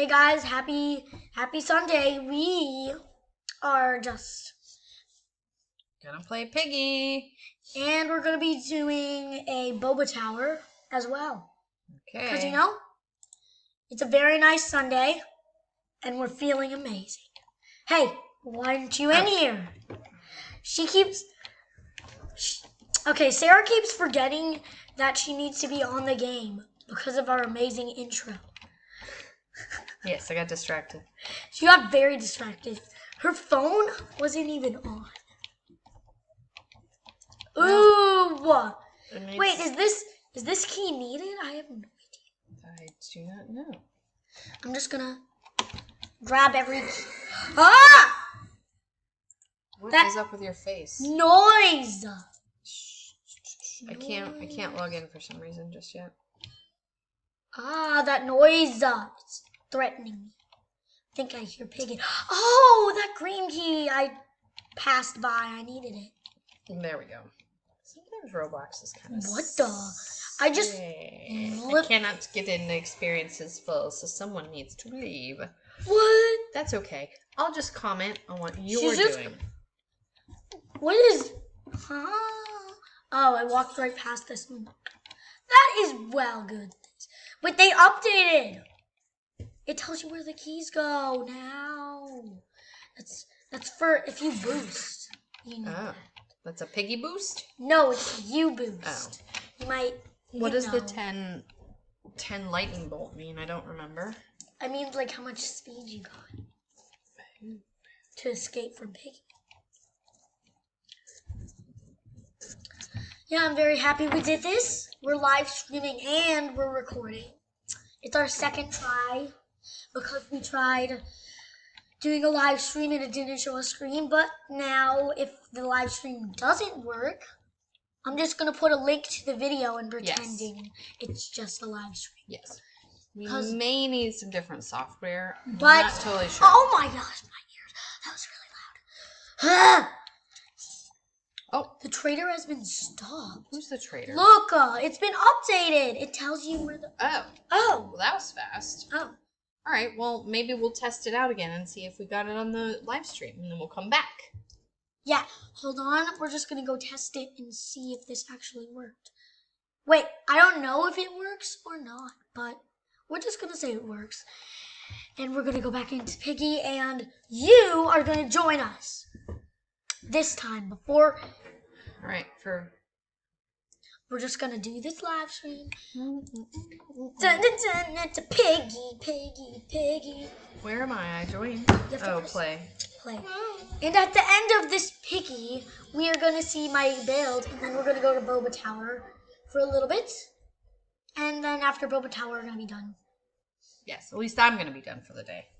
Hey guys, happy Sunday. We are just Gonna play Piggy. and we're gonna be doing a boba tower as well. Okay. Because it's a very nice Sunday and we're feeling amazing. Hey, why aren't you in here? Sarah keeps forgetting that she needs to be on the game because of our amazing intro. Yes, I got distracted. She got very distracted. Her phone wasn't even on. Ooh! Wait, is this key needed? I have no idea. I do not know. I'm just gonna grab every key. Ah! What is up with your face? Noise! I can't log in for some reason just yet. Ah, that noise. It's threatening me. I think I hear Piggy. Oh, that green key I passed by. I needed it. There we go. Sometimes Roblox is kind of... What the? I cannot get in the experiences full, so someone needs to leave. What? That's okay. I'll just comment on what you're doing. What is... Huh? Oh, I walked right past this one. That is well good. But they updated. It tells you where the keys go now. That's for if you boost. Oh, that's a Piggy boost? No, it's you boost. Oh. You might. What does the 10 lightning bolt mean? I don't remember. I mean, like how much speed you got to escape from Piggy. Yeah, I'm very happy we did this. We're live streaming and we're recording. It's our second try because we tried doing a live stream and it didn't show a screen. But now if the live stream doesn't work, I'm just going to put a link to the video and pretending it's just a live stream. Yes. We may need some different software. But, I'm not totally sure. Oh my gosh, my ears. That was really loud. Oh, the trader has been stopped. Who's the trader? Look, it's been updated. It tells you where the... Oh. Oh. Well, that was fast. Oh. All right, well, maybe we'll test it out again and see if we got it on the live stream, and then we'll come back. Yeah, hold on. We're just going to go test it and see if this actually worked. Wait, I don't know if it works or not, but we're just going to say it works. And we're going to go back into Piggy, and you are going to join us this time before... All right, we're just going to do this live stream. Dun, dun, dun, it's a Piggy. Where am I? I joined. Oh, play. And at the end of this Piggy, we are going to see my build, and then we're going to go to Boba Tower for a little bit. And then after Boba Tower, we're going to be done. Yes, at least I'm going to be done for the day.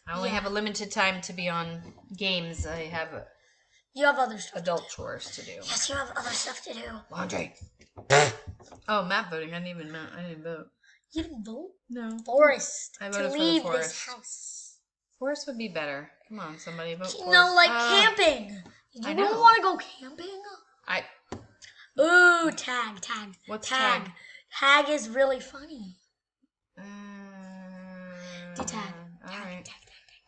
I only have a limited time to be on games. You have other stuff. Adult chores to do. Yes, you have other stuff to do. Laundry. Oh, map voting. I didn't vote. You didn't vote? No. Forest. I voted to for leave the forest. this house. Forest would be better. Come on, somebody vote for No, like camping. You I don't know. want to go camping? Ooh, tag. What's tag? Tag is really funny. Do tag. All right.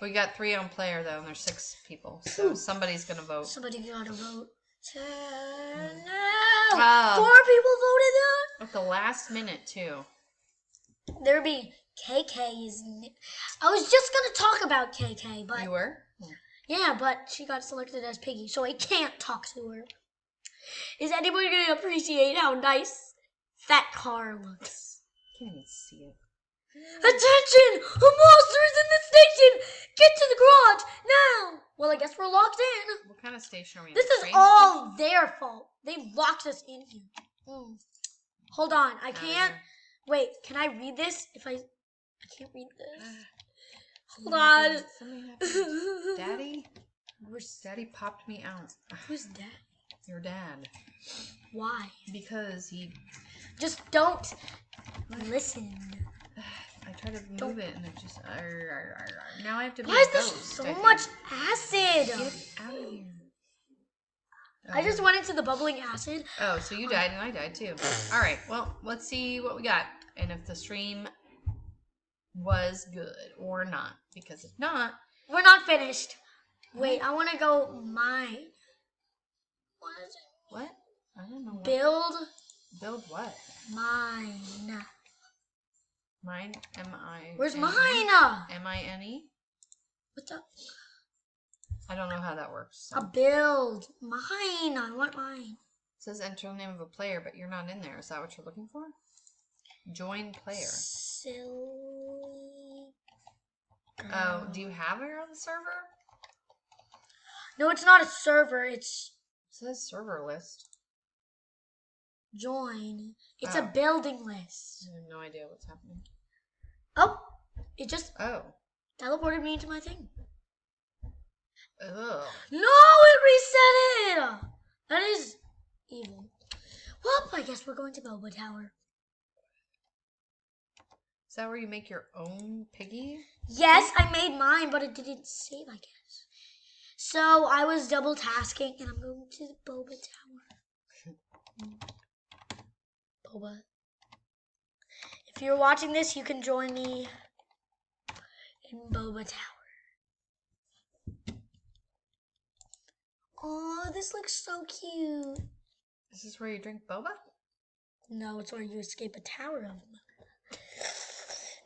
We got 3 on player though, and there's 6 people, so somebody's gonna vote. Somebody gotta vote. No, 4 Oh. people voted that. At the last minute too. There'd be KK's. I was just gonna talk about KK, but You were? yeah, but she got selected as Piggy, so I can't talk to her. Is anybody gonna appreciate how nice that car looks? Can't even see it. Attention! A monster is in the station! Get to the garage now! Well, I guess we're locked in. What kind of station are we in? This is Train all their fault. They locked us in here. Hold on, I can't. Wait, can I read this? I can't read this. Hold on. Something happened. Daddy? Daddy popped me out. Who's Dad? Your dad. Why? Because he... Just don't listen. I tried to move it and it just... Now I have to be Why is a there ghost, so I think. much acid? Get out of here. I just went into the bubbling acid. Oh, so you died and I died too. Alright, well, let's see what we got. And if the stream was good or not. Because if not, We're not finished. Wait, I want to go mine. What is it? what? I don't know. Build Build what? mine. Mine? M-I. Where's mine? M-I-N-E? What's up? I don't know how that works. So. A build. Mine. I want mine. It says enter the name of a player, but you're not in there. Is that what you're looking for? Join player. Silly. Oh, do you have her on the server? No, it's not a server. It's It says server list. join. It's Oh. a building list. I have no idea what's happening. Oh, it just Oh. teleported me into my thing. Ugh. No, it reset it. That is evil. Well, I guess we're going to Boba Tower. Is that where you make your own piggy? Yes, I made mine, but it didn't save, I guess. So I was double tasking, and I'm going to the Boba Tower. Boba. If you're watching this, you can join me in Boba Tower. Oh, this looks so cute. Is this where you drink boba? No, it's where you escape a tower of them.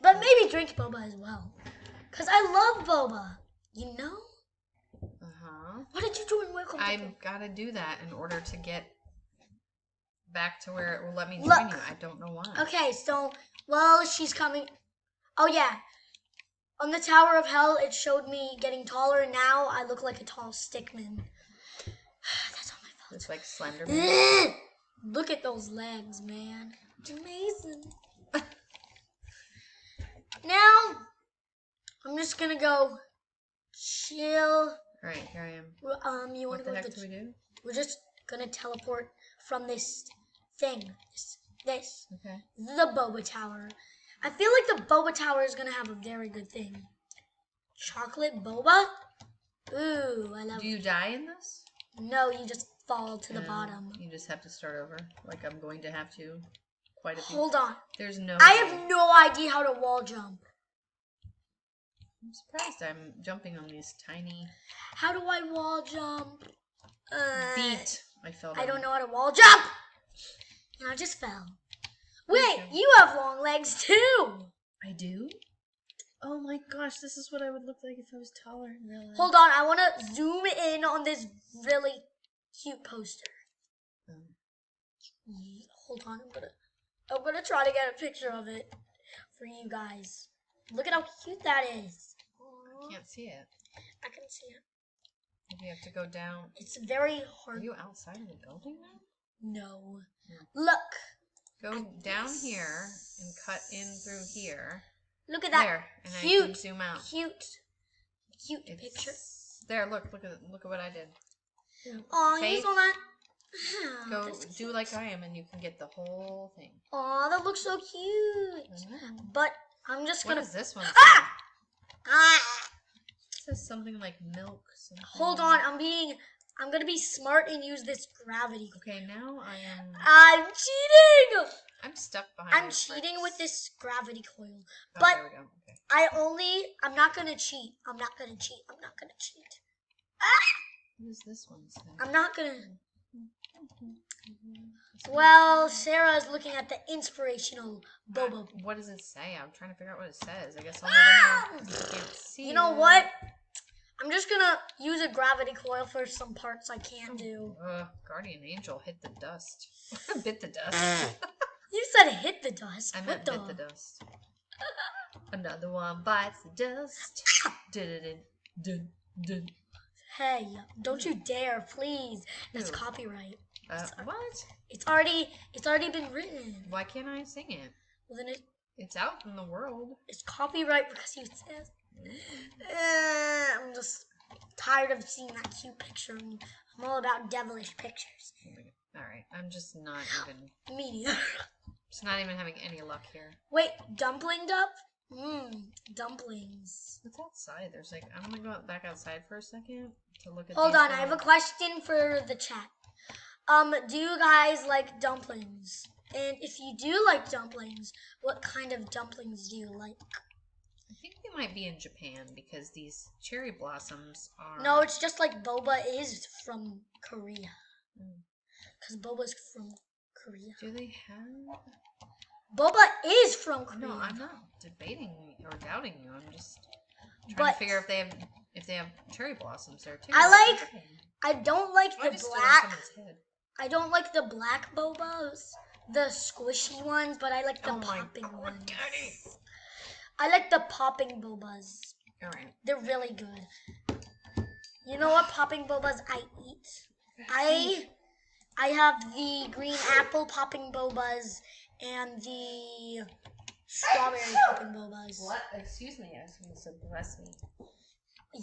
But maybe drink boba as well. Because I love boba. You know? Uh-huh. Why did you join Welcome? I've got to do that in order to get back to where it will let me join Look. you. I don't know why. Okay, so, well, she's coming. Oh, yeah. On the Tower of Hell, it showed me getting taller, and now I look like a tall stickman. That's all my fault. It's like Slenderman. Look at those legs, man. It's amazing. Now, I'm just gonna go chill. Alright, here I am. You want What to the go heck do we do? We're just gonna teleport from this thing. This. Okay. The Boba Tower. I feel like the Boba Tower is gonna have a very good thing. Chocolate boba? Ooh, I love Do you die in this? No, you just fall to the bottom. You just have to start over. Like I'm going to have to. Quite a few. Hold on. There's no I way. have no idea how to wall jump. I'm surprised I'm jumping on these tiny How do I wall jump? feet. I fell down. I don't know how to wall jump. And I just fell. Wait, you have long legs too. I do? Oh my gosh, this is what I would look like if I was taller in real life. Hold on, I want to zoom in on this really cute poster. Hold on, I'm gonna try to get a picture of it for you guys. Look at how cute that is. I can't see it. I can see it. Maybe you have to go down. It's very Are hard. you outside of the building now? No. Yeah. Look. Go down here and cut in through here. Look at that. There, and I cute, can zoom out. Cute picture. There, look at what I did. Aw, Faith, you saw that? Go That's do cute. like I am, and you can get the whole thing. Aw, that looks so cute. But I'm just What gonna. does this one say? Ah! Ah! It says something like milk. Something. Hold on, I'm gonna be smart and use this gravity. Okay, now I am. I'm cheating. I'm stuck behind. I'm these cheating bricks. with this gravity coil. Oh, But there we go. Okay. I'm not gonna cheat. I'm not gonna cheat. What does this one say? I'm not gonna. Well, Sarah's looking at the inspirational Boba. What does it say? I'm trying to figure out what it says. I guess I'll never know. 'Cause I can't see. You know it. what? I'm just gonna use a gravity coil for some parts I can't do. Guardian Angel hit the dust. Bit the dust. You said hit the dust. I What meant bit the dust. Another one bites the dust. Dun. Hey, don't you dare, please. That's Ew. copyright. What? It's already been written. Why can't I sing it? Well, then It's out in the world. it's copyright because you said. I'm just tired of seeing that cute picture. I'm all about devilish pictures. All right, I'm just not even. Me neither. Just not even having any luck here. Wait, dumpling up? Dumplings. What's outside? There's like I'm gonna go back outside for a second to look at. Hold these on, I have a question for the chat. Do you guys like dumplings? And if you do like dumplings, what kind of dumplings do you like? I think we might be in Japan because these cherry blossoms are. No, it's just like boba is from Korea. Mm. Because boba's from Korea. Do they have? Boba is from Korea. No, I'm not debating or doubting you. I'm just trying to figure if they have cherry blossoms there too. I don't like I the just stood on black. someone's head. I don't like the black bobas, the squishy ones, but I like the Oh my popping God, ones. Daddy. I like the popping bobas. All right. They're really good. You know what popping bobas I eat? I have the green apple popping bobas and the strawberry popping bobas. What? Excuse me. I was going to say bless me.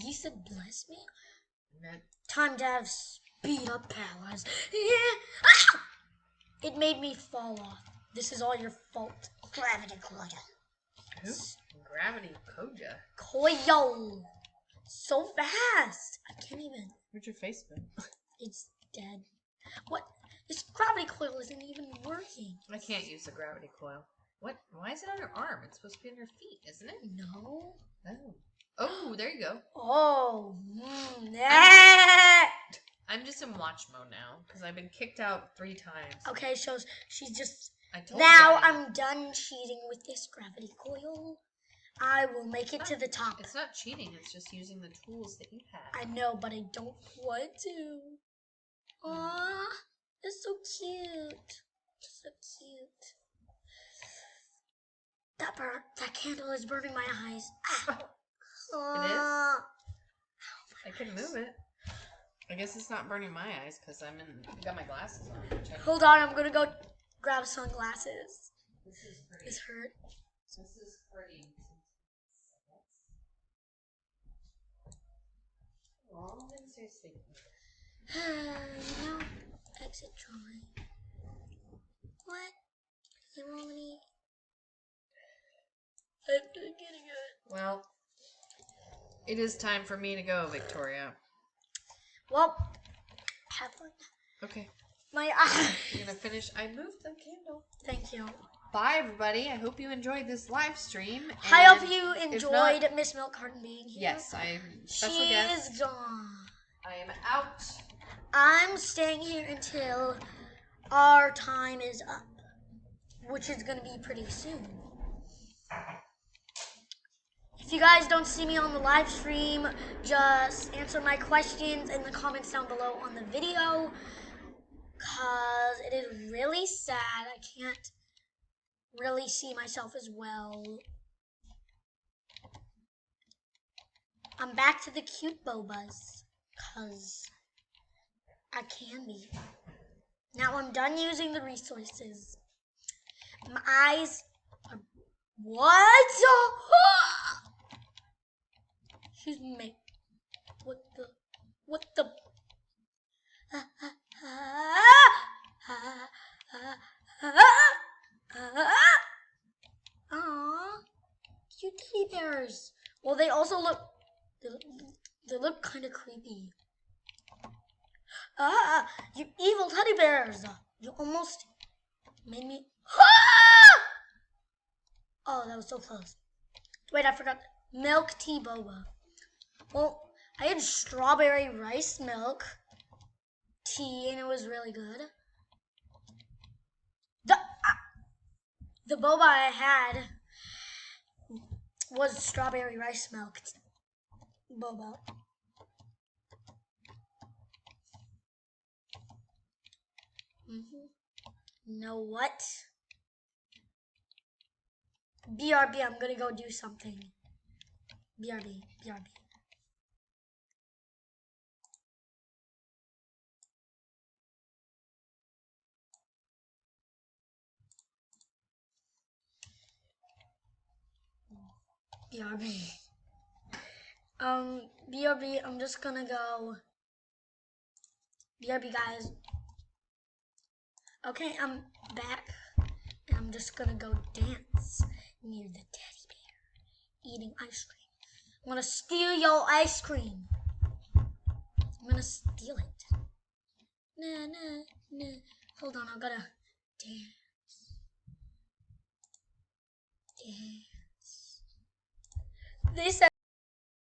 You said bless me? I meant Time to have speed up powers. Yeah. Ah! It made me fall off. This is all your fault. Gravity Koyo. who? Gravity Koja. Koyo. So fast. I can't even. Where'd your face go? It's dead. What? This gravity coil isn't even working. I can't use the gravity coil. What? Why is it on your arm? It's supposed to be on your feet, isn't it? No. Oh. Oh, there you go. Oh. Yeah. I'm just in watch mode now because I've been kicked out 3 times. Okay, so she's just. I told Now Daddy. I'm done cheating with this gravity coil. I will make it to the top. It's not cheating. It's just using the tools that you have. I know, but I don't want to. Aww, it's so cute. So cute. That candle is burning my eyes. Ah. It is? I can move it. I guess it's not burning my eyes because I got my glasses on. Hold on, I'm gonna go grab sunglasses. This is pretty. This hurt. This is pretty. Oh, I'm gonna stay sleeping. You know, exit drawing. What? You want me? I'm getting it. Well, it is time for me to go, Victoria. Well, have fun. Okay. My eye. You're gonna finish. I moved the candle. Thank you. Bye, everybody. I hope you enjoyed this live stream. I hope and you if enjoyed not- Miss Milk Carton being here. Yes, I'm special She guest. is gone. I am out. I'm staying here until our time is up, which is going to be pretty soon. If you guys don't see me on the live stream, just answer my questions in the comments down below on the video, because it is really sad. I can't really see myself as well. I'm back to the cute bobas, because I can be. Now I'm done using the resources. My eyes are... What? Excuse me. What the... Aww. Cute teddy bears. Well, they also look... They look kind of creepy. Ah, you evil teddy bears! You almost made me... Ah! Oh, that was so close. Wait, I forgot. Milk tea boba. Well, I had strawberry rice milk tea, and it was really good. The boba I had was strawberry rice milk boba. Know what? BRB, I'm gonna go do something. BRB. BRB, I'm just gonna go. BRB, guys. Okay, I'm back. And I'm just gonna go dance near the teddy bear, eating ice cream. I'm gonna steal your ice cream. I'm gonna steal it. Nah. Hold on, I gotta dance. They said